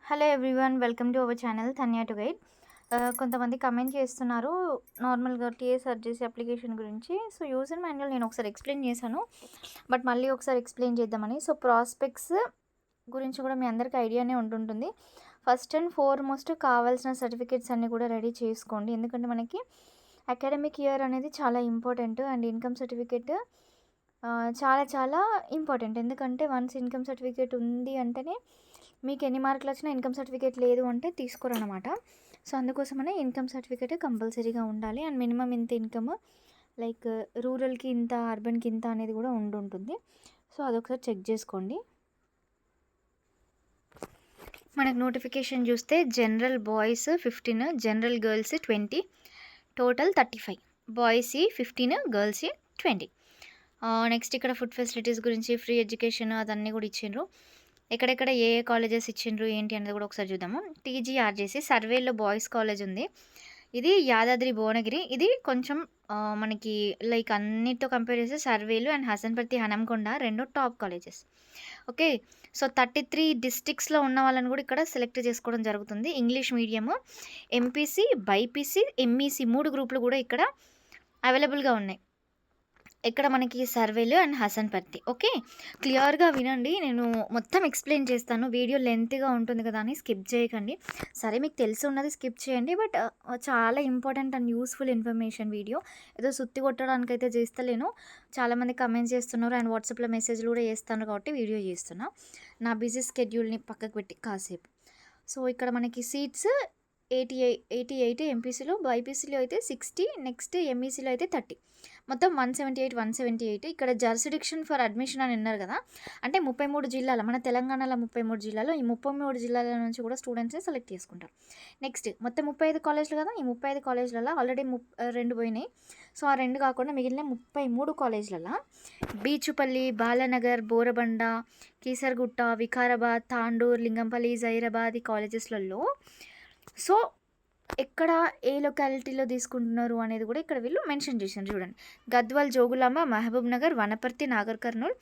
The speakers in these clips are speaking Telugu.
Hello everyone, welcome to our channel Dhanya to guide. కొంతమంది కమెంట్ చేస్తున్నారు నార్మల్గా టీఏ సెర్చ్ చేసే అప్లికేషన్ గురించి. సో యూజర్ మాన్యువల్ నేను ఒకసారి ఎక్స్ప్లెయిన్ చేశాను, బట్ మళ్ళీ ఒకసారి ఎక్స్ప్లెయిన్ చేద్దామని. సో ప్రాస్పెక్ట్స్ గురించి కూడా మీ అందరికీ ఐడియానే ఉంటుంటుంది. ఫస్ట్ అండ్ ఫార్మోస్ట్ కావాల్సిన సర్టిఫికేట్స్ అన్నీ కూడా రెడీ చేసుకోండి, ఎందుకంటే మనకి అకాడమిక్ ఇయర్ అనేది చాలా ఇంపార్టెంట్. అండ్ ఇన్కమ్ సర్టిఫికేట్ చాలా చాలా ఇంపార్టెంట్, ఎందుకంటే వన్స్ ఇన్కమ్ సర్టిఫికేట్ ఉంది అంటేనే మీకు ఎన్ని మార్కులు వచ్చినా ఇన్కమ్ సర్టిఫికేట్ లేదు అంటే తీసుకోరనమాట. సో అందుకోసమనే ఇన్కమ్ సర్టిఫికేట్ కంపల్సరీగా ఉండాలి. అండ్ మినిమం ఇంత ఇన్కమ్, లైక్ రూరల్కి ఇంత, అర్బన్కి ఇంత అనేది కూడా ఉంటుంది. సో అదొకసారి చెక్ చేసుకోండి. మనకు నోటిఫికేషన్ చూస్తే general boys 15, general girls 20, total 35. Boys 15, girls 20. Next ఇక్కడ ఫుడ్ ఫెసిలిటీస్ గురించి, ఫ్రీ ఎడ్యుకేషన్ అదన్నీ కూడా ఇచ్చిండ్రు. ఎక్కడెక్కడ ఏ ఏ కాలేజెస్ ఇచ్చిండ్రు ఏంటి అనేది కూడా ఒకసారి చూద్దాము. టీజీఆర్జేసి సర్వేలో బాయ్స్ కాలేజ్ ఉంది. ఇది యాదాద్రి భువనగిరి. ఇది కొంచెం మనకి లైక్ అన్నిటితో కంపేర్ చేస్తే సర్వేలు అండ్ హసన్పర్తి, హనంకొండ రెండు టాప్ కాలేజెస్. ఓకే, సో 33 డిస్ట్రిక్ట్స్లో ఉన్న వాళ్ళని కూడా ఇక్కడ సెలెక్ట్ చేసుకోవడం జరుగుతుంది. English medium, MPC, BiPC, MEC 3 గ్రూపులు కూడా ఇక్కడ అవైలబుల్గా ఉన్నాయి. ఇక్కడ మనకి సర్వేలు అండ్ హసన్పర్తి. ఓకే, క్లియర్గా వినండి, నేను మొత్తం ఎక్స్ప్లెయిన్ చేస్తాను. వీడియో లెంత్గా ఉంటుంది కదా అని స్కిప్ చేయకండి. సరే, మీకు తెలిసి ఉన్నది స్కిప్ చేయండి, బట్ చాలా important and useful information video. ఏదో సుత్తి కొట్టడానికి అయితే చేస్తలేను. చాలామంది కమెంట్స్ చేస్తున్నారు అండ్ వాట్సాప్లో మెసేజ్లు కూడా చేస్తాను, కాబట్టి వీడియో చేస్తున్నా నా బిజీ స్కెడ్యూల్ని పక్కకు పెట్టి కాసేపు. సో ఇక్కడ మనకి సీట్స్ 88 ఎంపీసీలో, బైపీసీలో అయితే 60, నెక్స్ట్ ఎంఈసీలో అయితే 30, మొత్తం 178. ఇక్కడ జర్సిడిక్షన్ ఫర్ అడ్మిషన్ అని అన్నారు కదా, అంటే 33 జిల్లాల, మన తెలంగాణలో 33 జిల్లాలో, ఈ 33 జిల్లాల నుంచి కూడా స్టూడెంట్స్ని సెలెక్ట్ చేసుకుంటారు. నెక్స్ట్ మొత్తం 35 కాలేజీలు కదా, ఈ 35 కాలేజీలలో ఆల్రెడీ 2 పోయినాయి. సో ఆ 2 కాకుండా మిగిలిన 33 కాలేజీలలో బీచుపల్లి, బాలానగర్, బోరబండ, కీసర్గుట్ట, వికారాబాద్, తాండూర్, లింగంపల్లి, జైరాబాద్ ఈ కాలేజెస్లలో సో ఎక్కడ ఏ లొకాలిటీలో తీసుకుంటున్నారు అనేది కూడా ఇక్కడ వీళ్ళు మెన్షన్ చేశారు. చూడండి, గద్వాల్, జోగులాంబ, మహబూబ్ నగర్, వనపర్తి, నాగర్ కర్నూల్.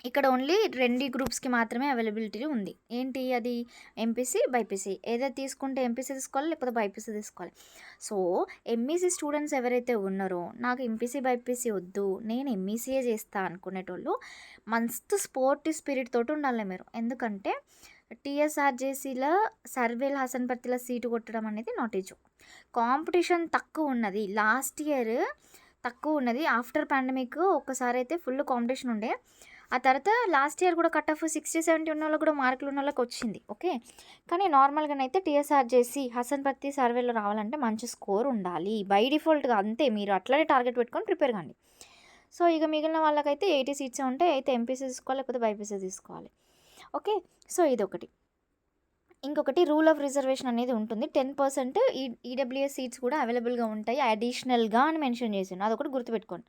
ఇక్కడ ఓన్లీ 2 గ్రూప్స్కి మాత్రమే అవైలబిలిటీ ఉంది. ఏంటి అది? MPC, BiPC. ఏదైతే తీసుకుంటే ఎంపీసీ తీసుకోవాలి, లేకపోతే బైపీసీ తీసుకోవాలి. సో ఎంఈసీ స్టూడెంట్స్ ఎవరైతే ఉన్నారో, నాకు ఎంపీసీ బైపీసీ వద్దు, నేను ఎంఈసీయే చేస్తా అనుకునేటోళ్ళు మస్తు స్పోర్ట్ స్పిరిట్ తోటి ఉండాలి మీరు. ఎందుకంటే టీఎస్ఆర్జేసీలో సర్వేల్ హసన్పర్తిలో సీటు కొట్టడం అనేది నాట్ ఏ జోక్. కాంపిటీషన్ తక్కువ ఉన్నది, లాస్ట్ ఇయర్ తక్కువ ఉన్నది. ఆఫ్టర్ పాండమిక్ ఒక్కసారి అయితే ఫుల్ కాంపిటీషన్ ఉండే. ఆ తర్వాత లాస్ట్ ఇయర్ కూడా కట్ ఆఫ్ 60-70 ఉన్న వాళ్ళకి కూడా మార్కులు ఉన్న వాళ్ళకి వచ్చింది. ఓకే, కానీ నార్మల్గానైతే టీఎస్ఆర్జేసీ హసన్పర్తి సర్వేలో రావాలంటే మంచి స్కోర్ ఉండాలి బై డిఫాల్ట్గా, అంతే. మీరు అట్లనే టార్గెట్ పెట్టుకొని ప్రిపేర్ కండి. సో ఇక మిగిలిన వాళ్ళకైతే 80 సీట్స్ ఉంటాయి, అయితే ఎంపీసీ తీసుకోవాలి, లేకపోతే బైపీసీ తీసుకోవాలి. ఓకే, సో ఇదొకటి. ఇంకొకటి రూల్ ఆఫ్ రిజర్వేషన్ అనేది ఉంటుంది. 10% ఈడబ్ల్యూఎస్ సీట్స్ కూడా అవైలబుల్గా ఉంటాయి అడిషనల్గా అని మెన్షన్ చేసిండు, అదొకటి గుర్తుపెట్టుకోండి.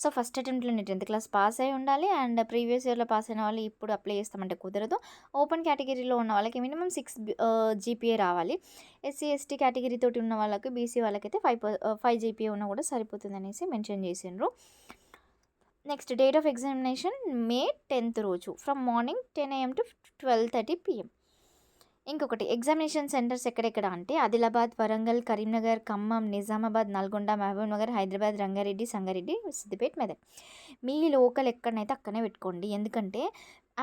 సో ఫస్ట్ అటెంప్ట్లోనే 10th క్లాస్ పాస్ అయి ఉండాలి. అండ్ ప్రీవియస్ ఇయర్లో పాస్ అయిన వాళ్ళు ఇప్పుడు అప్లై చేస్తామంటే కుదరదు. ఓపెన్ కేటగిరీలో ఉన్న వాళ్ళకి మినిమం 6 జీపీఏ రావాలి. ఎస్సీ ఎస్టీ కేటగిరీ తోటి ఉన్న వాళ్ళకి, బీసీ వాళ్ళకైతే 5 జీపీఏ ఉన్నా కూడా సరిపోతుంది అనేసి మెన్షన్ చేసిండ్రు. Next date of examination May 10th రోజు, from morning 10 AM to 12:30 PM. ఇంకొకటి, ఎగ్జామినేషన్ సెంటర్స్ ఎక్కడెక్కడ అంటే ఆదిలాబాద్, వరంగల్, కరీంనగర్, ఖమ్మం, నిజామాబాద్, నల్గొండ, మహబూబ్ నగర్, హైదరాబాద్, రంగారెడ్డి, సంగారెడ్డి, సిద్దిపేట, మెదక్. మీ లోకల్ ఎక్కడనైతే అక్కడనే పెట్టుకోండి, ఎందుకంటే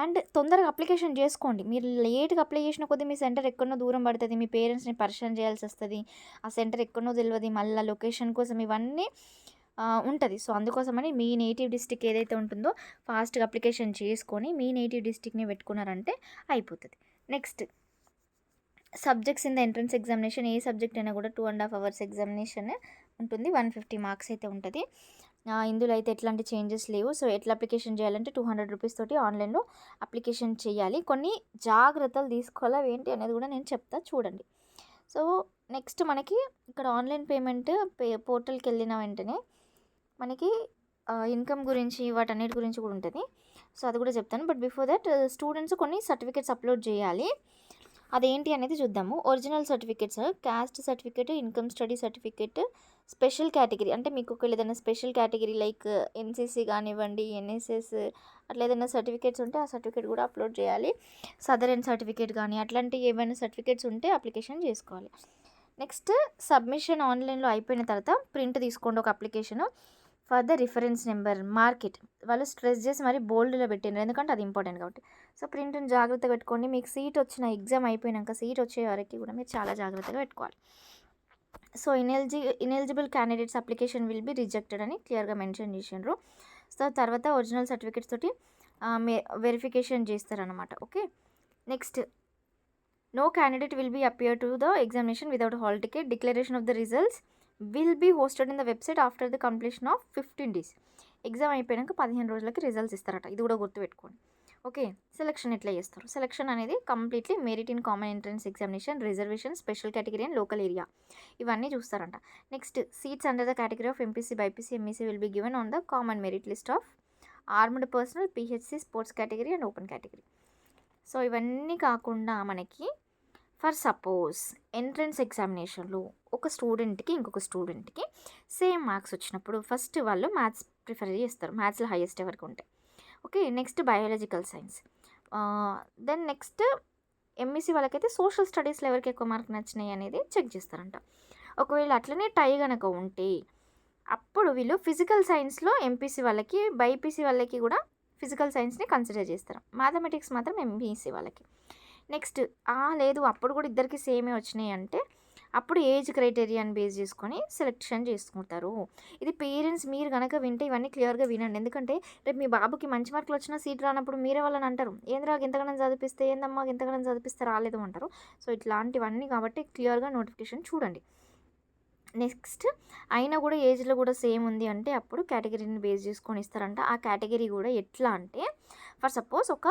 అండ్ తొందరగా అప్లికేషన్ చేసుకోండి. మీరు లేట్గా అప్లై చేసిన కొద్దీ మీ సెంటర్ ఎక్కడనో దూరం పడుతుంది, మీ పేరెంట్స్ని పరిచయం చేయాల్సి వస్తుంది, ఆ సెంటర్ ఎక్కడనో తెలియదు, మళ్ళీ లొకేషన్ కోసం ఇవన్నీ ఉంటుంది. సో అందుకోసమని మీ నేటివ్ డిస్టిక్ ఏదైతే ఉంటుందో ఫాస్ట్గా అప్లికేషన్ చేసుకొని మీ నేటివ్ డిస్టిక్ని పెట్టుకున్నారంటే అయిపోతుంది. Next subjects in the entrance examination, A subject అయినా కూడా 2.5 hours ఎగ్జామినేషన్ ఉంటుంది. 150 మార్క్స్ అయితే ఉంటుంది. ఇందులో అయితే ఎట్లాంటి చేంజెస్ లేవు. సో ఎట్లా అప్లికేషన్ చేయాలంటే 200 రూపీస్ తోటి ఆన్లైన్లో అప్లికేషన్ చేయాలి. కొన్ని జాగ్రత్తలు తీసుకోవాలి, ఏంటి అనేది కూడా నేను చెప్తా, చూడండి. సో నెక్స్ట్ మనకి ఇక్కడ ఆన్లైన్ పేమెంట్ పోర్టల్కి వెళ్ళిన వెంటనే మనకి ఇన్కమ్ గురించి వాటన్నిటి గురించి కూడా ఉంటుంది. సో అది కూడా చెప్తాను, బట్ బిఫోర్ దట్ స్టూడెంట్స్ కొన్ని సర్టిఫికేట్స్ అప్లోడ్ చేయాలి. అదేంటి అనేది చూద్దాము. Original certificates, cost certificate, income study certificate, special category అంటే మీకు ఒకవేళ ఏదైనా స్పెషల్ కేటగిరీ లైక్ ఎన్‌సీసీ కానివ్వండి, ఎన్ఎస్ఎస్ అట్లా ఏదైనా సర్టిఫికేట్స్ ఉంటే ఆ సర్టిఫికేట్ కూడా అప్లోడ్ చేయాలి. సదరన్ సర్టిఫికేట్ కానీ అట్లాంటి ఏమైనా సర్టిఫికేట్స్ ఉంటే అప్లికేషన్ చేసుకోవాలి. నెక్స్ట్ సబ్మిషన్ ఆన్లైన్లో అయిపోయిన తర్వాత ప్రింట్ తీసుకోండి ఒక application for the reference number market. వాళ్ళు స్ట్రెస్ చేసి మరి బోల్డ్లో పెట్టిండ్రు ఎందుకంటే అది ఇంపార్టెంట్ కాబట్టి. సో ప్రింట్ని జాగ్రత్తగా పెట్టుకోండి. మీకు సీట్ వచ్చిన ఎగ్జామ్ అయిపోయినాక సీట్ వచ్చే వరకు కూడా మీరు చాలా జాగ్రత్తగా పెట్టుకోవాలి. So ineligible candidates application will be rejected అని క్లియర్గా మెన్షన్ చేసిండ్రు. సో తర్వాత ఒరిజినల్ సర్టిఫికేట్స్ తోటి వెరిఫికేషన్ చేస్తారనమాట. Okay, next no candidate will be appear to the examination without hall ticket. Declaration of the results will be hosted in the website after the completion of 15 days. Exam అయిపోయాక 15 రోజులకి రిజల్ట్స్ ఇస్తారట. ఇది కూడా గుర్తుపెట్టుకోండి. ఓకే, సెలక్షన్ ఎట్లా చేస్తారు? సెలక్షన్ అనేది completely merit in common entrance examination, reservation, special category and local area ఇవన్నీ చూస్తారంట. Next seats under the category of MPC, BiPC, MEC will be given on the common merit list of armed personnel, PHC, sports category and open category. So ఇవన్నీ కాకుండా మనకి ఫర్ సపోజ్ ఎంట్రన్స్ ఎగ్జామినేషన్లో ఒక స్టూడెంట్కి ఇంకొక స్టూడెంట్కి సేమ్ మార్క్స్ వచ్చినప్పుడు ఫస్ట్ వాళ్ళు మ్యాథ్స్ ప్రిఫర్ చేస్తారు, మ్యాథ్స్లో హైయెస్ట్ ఎవరికి ఉంటాయి. Okay, next biological science, then next MEC వాళ్ళకైతే సోషల్ స్టడీస్లో ఎవరికి ఎక్కువ మార్క్ నచ్చినాయి అనేది చెక్ చేస్తారంట. ఒకవేళ అట్లనే టై కనుక ఉంటే అప్పుడు వీళ్ళు ఫిజికల్ సైన్స్లో ఎంపీసీ వాళ్ళకి, బైపీసీ వాళ్ళకి కూడా ఫిజికల్ సైన్స్ని కన్సిడర్ చేస్తారు, మ్యాథమెటిక్స్ మాత్రం ఎంఈసీ వాళ్ళకి. నెక్స్ట్ లేదు అప్పుడు కూడా ఇద్దరికి సేమే వచ్చినాయి అంటే అప్పుడు ఏజ్ క్రైటీరియాని బేస్ చేసుకొని సెలెక్షన్ చేసుకుంటారు. ఇది పేరెంట్స్ మీరు కనుక వింటే ఇవన్నీ క్లియర్గా వినండి. ఎందుకంటే రేపు మీ బాబుకి మంచి మార్కులు వచ్చినా సీట్ రానప్పుడు మీరే వాళ్ళని అంటారు, ఏంద్రా ఎంతగానో చదివిస్తే, ఏందమ్మా ఎంతగానో చదివిస్తే రాలేదు అంటారు. సో ఇట్లాంటివన్నీ కాబట్టి క్లియర్గా నోటిఫికేషన్ చూడండి. నెక్స్ట్ అయినా కూడా ఏజ్లో కూడా సేమ్ ఉంది అంటే అప్పుడు కేటగిరీని బేస్ చేసుకొని ఇస్తారంట. ఆ కేటగిరీ కూడా ఎట్లా అంటే ఫర్ సపోజ్ ఒక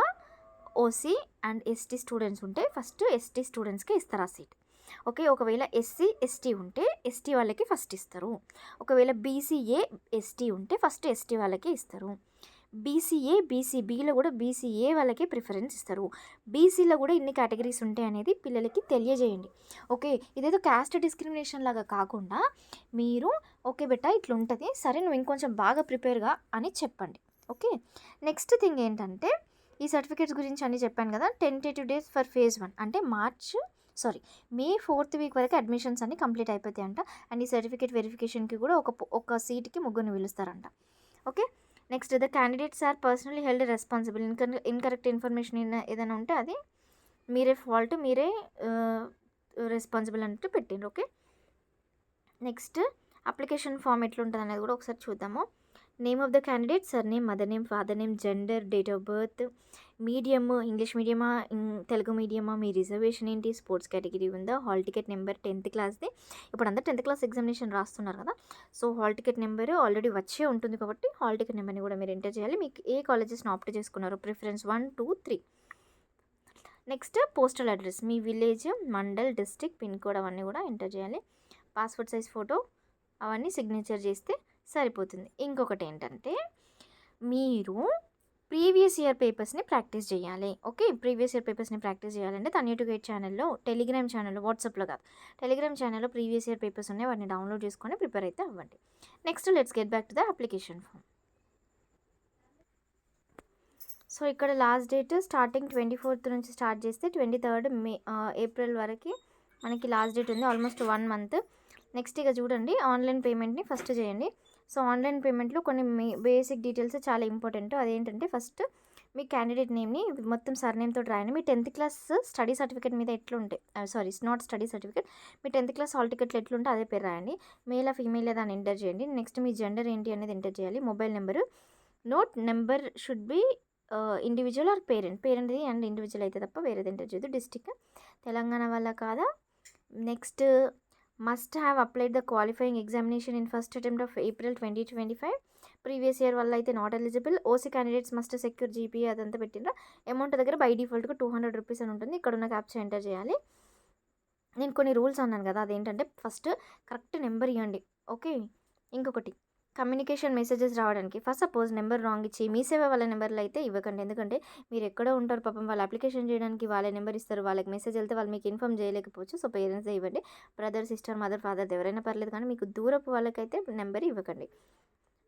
ఓసీ అండ్ ఎస్టీ స్టూడెంట్స్ ఉంటే ఫస్ట్ ఎస్టీ స్టూడెంట్స్కి ఇస్తారు ఆ సీట్. ఓకే, ఒకవేళ ఎస్సీ ఎస్టీ ఉంటే ఎస్టీ వాళ్ళకి ఫస్ట్ ఇస్తారు. ఒకవేళ బీసీఏ ఎస్టీ ఉంటే ఫస్ట్ ఎస్టీ వాళ్ళకి ఇస్తారు. బీసీఏ బీసీబీలో కూడా బీసీఏ వాళ్ళకి ప్రిఫరెన్స్ ఇస్తారు. బీసీలో కూడా ఇన్ని కేటగిరీస్ ఉంటాయి అనేది పిల్లలకి తెలియజేయండి. ఓకే, ఇదేదో క్యాస్ట్ డిస్క్రిమినేషన్ లాగా కాకుండా మీరు ఓకే బెట్టా ఇట్లా ఉంటుంది, సరే నువ్వు ఇంకొంచెం బాగా ప్రిపేర్గా అని చెప్పండి. ఓకే, నెక్స్ట్ థింగ్ ఏంటంటే ఈ సర్టిఫికేట్స్ గురించి అన్నీ చెప్పాను కదా. టెంటేటివ్ డేస్ ఫర్ ఫేజ్ 1 అంటే మే 4th వీక్ వరకు అడ్మిషన్స్ అన్నీ కంప్లీట్ అయిపోతాయంట. అండ్ ఈ సర్టిఫికేట్ వెరిఫికేషన్కి కూడా ఒక సీట్కి ముగ్గురిని పిలుస్తారంట. Okay, next the candidates are personally held responsible. Incorrect information ఏదైనా ఉంటే అది మీరే ఫాల్ట్, మీరే రెస్పాన్సిబుల్ అన్నట్టు పెట్టిండ్రు. ఓకే, నెక్స్ట్ అప్లికేషన్ ఫామ్ ఎట్లుంటుంది అనేది కూడా ఒకసారి చూద్దాము. Name of the candidate, surname, mother name, father name, gender, date of birth, medium English మీడియమా, తెలుగు మీడియమా, మీ రిజర్వేషన్ ఏంటి, స్పోర్ట్స్ కేటగిరీ ఉందా, హాల్ టికెట్ నెంబర్ 10th క్లాస్ది. ఇప్పుడు అందరూ 10th క్లాస్ ఎగ్జామినేషన్ రాస్తున్నారు కదా. So hall ticket number already వచ్చే ఉంటుంది కాబట్టి హాల్ టికెట్ నెంబర్ని కూడా మీరు ఎంటర్ చేయాలి. మీకు ఏ కాలేజెస్ని ఆప్ట్ చేసుకున్నారు, ప్రిఫరెన్స్ 1, 2, 3. నెక్స్ట్ పోస్టల్ అడ్రస్, మీ village, mandal, district, pin code అవన్నీ కూడా ఎంటర్ చేయాలి. పాస్పోర్ట్ సైజ్ ఫోటో అవన్నీ సిగ్నేచర్ చేస్తే సరిపోతుంది. ఇంకొకటి ఏంటంటే మీరు ప్రీవియస్ ఇయర్ పేపర్స్ని ప్రాక్టీస్ చేయాలి. ఓకే, ప్రీవియస్ ఇయర్ పేపర్స్ని ప్రాక్టీస్ చేయాలంటే తన్య టు గైడ్ ఛానల్లో, టెలిగ్రామ్ ఛానల్లో, వాట్సాప్లో కాదు టెలిగ్రామ్ ఛానల్లో ప్రీవియస్ ఇయర్ పేపర్స్ ఉన్నాయి, వాటిని డౌన్లోడ్ చేసుకొని ప్రిపేర్ అయితే అవ్వండి. Next let's get back to the application form. So ఇక్కడ లాస్ట్ డేట్ స్టార్టింగ్ 24th నుంచి స్టార్ట్ చేస్తే 23rd ఏప్రిల్ వరకు మనకి లాస్ట్ డేట్ ఉంది, ఆల్మోస్ట్ 1 month. నెక్స్ట్ ఇక చూడండి, ఆన్లైన్ పేమెంట్ని ఫస్ట్ చేయండి. సో ఆన్లైన్ పేమెంట్లో కొన్ని బేసిక్ డీటెయిల్స్ చాలా ఇంపార్టెంట్. అదేంటంటే ఫస్ట్ మీ క్యాండిడేట్ నేమ్ని మొత్తం సర్నేమ్తో రాయండి. మీ 10th క్లాస్ స్టడీ సర్టిఫికేట్ మీద ఎట్లుంటే నాట్ స్టడీ సర్టిఫికేట్, మీ 10th క్లాస్ హాల్ టికెట్లు ఎట్లుంటే అదే పేరు రాయండి. మేల్ ఫీమేల్ దాన్ని ఎంటర్ చేయండి. నెక్స్ట్ మీ జెండర్ ఏంటి అనేది ఎంటర్ చేయాలి. Mobile number, note number should be individual or పేరెంట్ది అండ్ ఇండివిజువల్ అయితే తప్ప వేరేది ఎంటర్ చేయదు. డిస్టిక్ తెలంగాణ వల్ల కాదా. Next must have applied the qualifying examination in first attempt of April 2025. Previous year వల్ల అయితే not eligible. OC candidates must secure GPA అదంతా పెట్టిండ్రా. అమౌంట్ దగ్గర బై డిఫాల్ట్గా 200 రూపీస్ అని ఉంటుంది. ఇక్కడ ఉన్న క్యాప్చా ఎంటర్ చేయాలి. నేను కొన్ని రూల్స్ అన్నాను కదా, అదేంటంటే ఫస్ట్ కరెక్ట్ నెంబర్ ఇవ్వండి. ఓకే, ఇంకొకటి కమ్యూనికేషన్ మెసేజెస్ రావడానికి ఫస్ట్ సపోజ్ నెంబర్ రాంగ్ ఇచ్చి మీ సేవ వాళ్ళ నెంబర్లు అయితే ఇవ్వకండి. ఎందుకంటే మీరు ఎక్కడో ఉంటారు పాపం, వాళ్ళు అప్లికేషన్ చేయడానికి వాళ్ళ నెంబర్ ఇస్తారు. వాళ్ళకి మెసేజ్ వెళ్తే వాళ్ళు మీకు ఇన్ఫార్మ్ చేయలేకపోవచ్చు. సో పేరెంట్స్దే ఇవ్వండి. బ్రదర్, సిస్టర్, మదర్, ఫాదర్ ఎవరైనా పర్లేదు, కానీ మీకు దూరపు వాళ్ళకైతే నెంబర్ ఇవ్వకండి.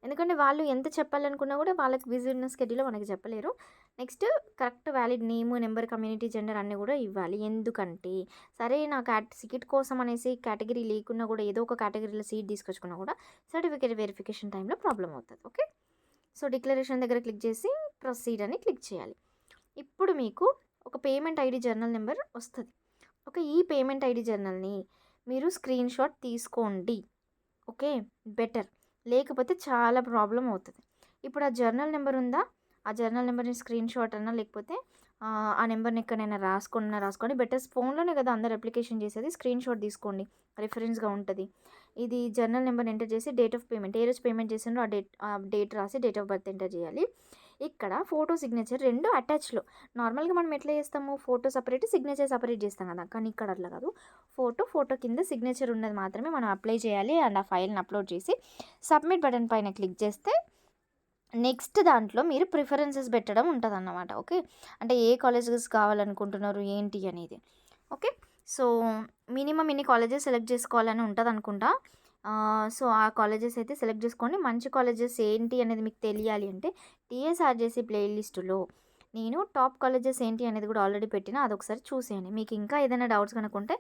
ఎందుకంటే వాళ్ళు ఎంత చెప్పాలనుకున్నా కూడా వాళ్ళకి బిజీ ఉన్న స్కెడ్యూల్లో మనకి చెప్పలేరు. నెక్స్ట్ కరెక్ట్ వ్యాలిడ్ నేము, నెంబర్, కమ్యూనిటీ, జెండర్ అన్నీ కూడా ఇవ్వాలి. ఎందుకంటే సరే నా సీట్ కోసం అనేసి కేటగిరీ లేకున్నా కూడా ఏదో ఒక కేటగిరీలో సీట్ తీసుకొచ్చుకున్నా కూడా సర్టిఫికేట్ వెరిఫికేషన్ టైంలో ప్రాబ్లం అవుతుంది. ఓకే, సో డిక్లరేషన్ దగ్గర క్లిక్ చేసి ప్రొసీడ్ అని క్లిక్ చేయాలి. ఇప్పుడు మీకు ఒక పేమెంట్ ఐడి జర్నల్ నెంబర్ వస్తుంది. ఓకే, ఈ పేమెంట్ ఐడి జర్నల్ని మీరు స్క్రీన్ షాట్ తీసుకోండి. ఓకే, బెటర్, లేకపోతే చాలా ప్రాబ్లం అవుతుంది. ఇప్పుడు ఆ జర్నల్ నెంబర్ ఉందా, ఆ జర్నల్ నెంబర్ని స్క్రీన్ షాట్ అన్నా లేకపోతే ఆ నెంబర్ని ఎక్కడైనా రాసుకోండి. బెటర్ ఫోన్లోనే కదా అందరు అప్లికేషన్ చేసేది, స్క్రీన్ షాట్ తీసుకోండి, రిఫరెన్స్గా ఉంటుంది. ఇది జర్నల్ నెంబర్ ఎంటర్ చేసి డేట్ ఆఫ్ పేమెంట్, ఏ రోజు పేమెంట్ చేసిండ్రో ఆ డేట్ రాసి డేట్ ఆఫ్ బర్త్ ఎంటర్ చేయాలి. ఇక్కడ ఫోటో, సిగ్నేచర్ రెండు అటాచ్లో. నార్మల్గా మనం ఎట్లా చేస్తాము, ఫోటో సపరేట్, సిగ్నేచర్ సపరేట్ చేస్తాం కదా, కానీ ఇక్కడ అట్లా కాదు. ఫోటో కింద సిగ్నేచర్ ఉన్నది మాత్రమే మనం అప్లై చేయాలి. అండ్ ఆ ఫైల్ని అప్లోడ్ చేసి సబ్మిట్ బటన్ పైన క్లిక్ చేస్తే నెక్స్ట్ దాంట్లో మీరు ప్రిఫరెన్సెస్ పెట్టడం ఉంటుంది అన్నమాట. ఓకే, అంటే ఏ కాలేజెస్ కావాలనుకుంటున్నారు ఏంటి అనేది. ఓకే, సో మినిమం ఇన్ని కాలేజెస్ సెలెక్ట్ చేసుకోవాలని ఉంటుంది అనుకుంటా. సో ఆ కాలేజెస్ అయితే సెలెక్ట్ చేసుకోండి. మంచి కాలేజెస్ ఏంటి అనేది మీకు తెలియాలి అంటే టీఎస్ఆర్జేసీ ప్లేలిస్టులో నేను టాప్ కాలేజెస్ ఏంటి అనేది కూడా ఆల్రెడీ పెట్టిన, అదొకసారి చూసేయండి. మీకు ఇంకా ఏదైనా డౌట్స్ కనుక్కుంటే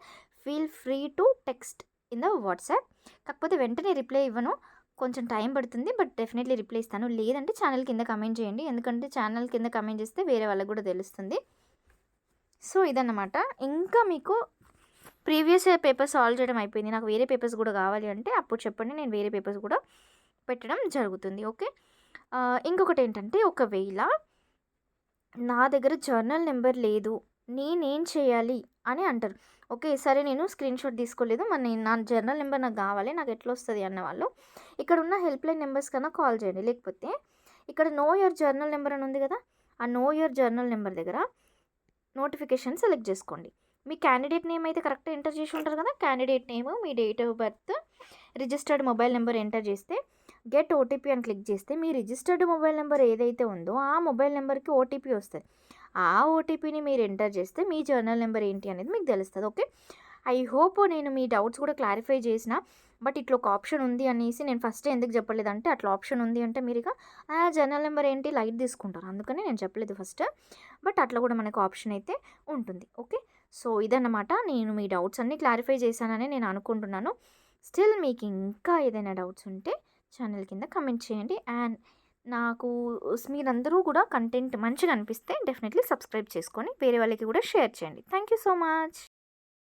feel free to text in the WhatsApp. కాకపోతే వెంటనే రిప్లై ఇవ్వను, కొంచెం టైం పడుతుంది, బట్ డెఫినెట్లీ రిప్లై ఇస్తాను. లేదంటే ఛానల్ కింద కమెంట్ చేయండి, ఎందుకంటే ఛానల్ కింద కమెంట్ చేస్తే వేరే వాళ్ళకి కూడా తెలుస్తుంది. సో ఇదన్నమాట. ఇంకా మీకు ప్రీవియస్ పేపర్స్ సాల్వ్ చేయడం అయిపోయింది, నాకు వేరే పేపర్స్ కూడా కావాలి అంటే అప్పుడు చెప్పండి, నేను వేరే పేపర్స్ కూడా పెట్టడం జరుగుతుంది. ఓకే, ఇంకొకటి ఏంటంటే ఒకవేళ నా దగ్గర జర్నల్ నెంబర్ లేదు, నేనేం చేయాలి అని అంటారు. ఓకే, సరే నేను స్క్రీన్ షాట్ తీసుకోలేదు, మరి నా జర్నల్ నెంబర్ నాకు కావాలి, నాకు ఎట్లా వస్తుంది అన్న వాళ్ళు ఇక్కడ ఉన్న హెల్ప్ లైన్ నెంబర్స్ కన్నా కాల్ చేయండి. లేకపోతే ఇక్కడ నో యువర్ జర్నల్ నెంబర్ అని ఉంది కదా, ఆ నో యువర్ జర్నల్ నెంబర్ దగ్గర నోటిఫికేషన్ సెలెక్ట్ చేసుకోండి. మీ క్యాండిడేట్ నేమ్ అయితే కరెక్ట్గా ఎంటర్ చేసి ఉంటారు కదా, candidate name, me date of birth, registered mobile number enter చేస్తే గెట్ ఓటీపీ అని క్లిక్ చేస్తే మీ రిజిస్టర్డ్ మొబైల్ నెంబర్ ఏదైతే ఉందో ఆ మొబైల్ నెంబర్కి ఓటీపీ వస్తుంది. ఆ ఓటీపీని మీరు ఎంటర్ చేస్తే మీ జర్నల్ నెంబర్ ఏంటి అనేది మీకు తెలుస్తుంది. ఓకే, ఐ హోప్ నేను మీ డౌట్స్ కూడా క్లారిఫై చేసిన. బట్ ఇట్లా ఒక ఆప్షన్ ఉంది అనేసి నేను ఫస్ట్ ఎందుకు చెప్పలేదంటే, అట్లా ఆప్షన్ ఉంది అంటే మీరు ఇక జర్నల్ నెంబర్ ఏంటి లైట్ తీసుకుంటారు, అందుకని నేను చెప్పలేదు ఫస్ట్. బట్ అట్లా కూడా మనకు ఆప్షన్ అయితే ఉంటుంది. ఓకే, సో ఇదన్నమాట. నేను మీ డౌట్స్ అన్నీ క్లారిఫై చేశానని నేను అనుకుంటున్నాను. స్టిల్ మీకు ఇంకా ఏదైనా డౌట్స్ ఉంటే ఛానల్ కింద కమెంట్ చేయండి. అండ్ నాకు మీరందరూ కూడా కంటెంట్ మంచిగా అనిపిస్తే డెఫినెట్లీ సబ్స్క్రైబ్ చేసుకొని వేరే వాళ్ళకి కూడా షేర్ చేయండి. Thank you so much.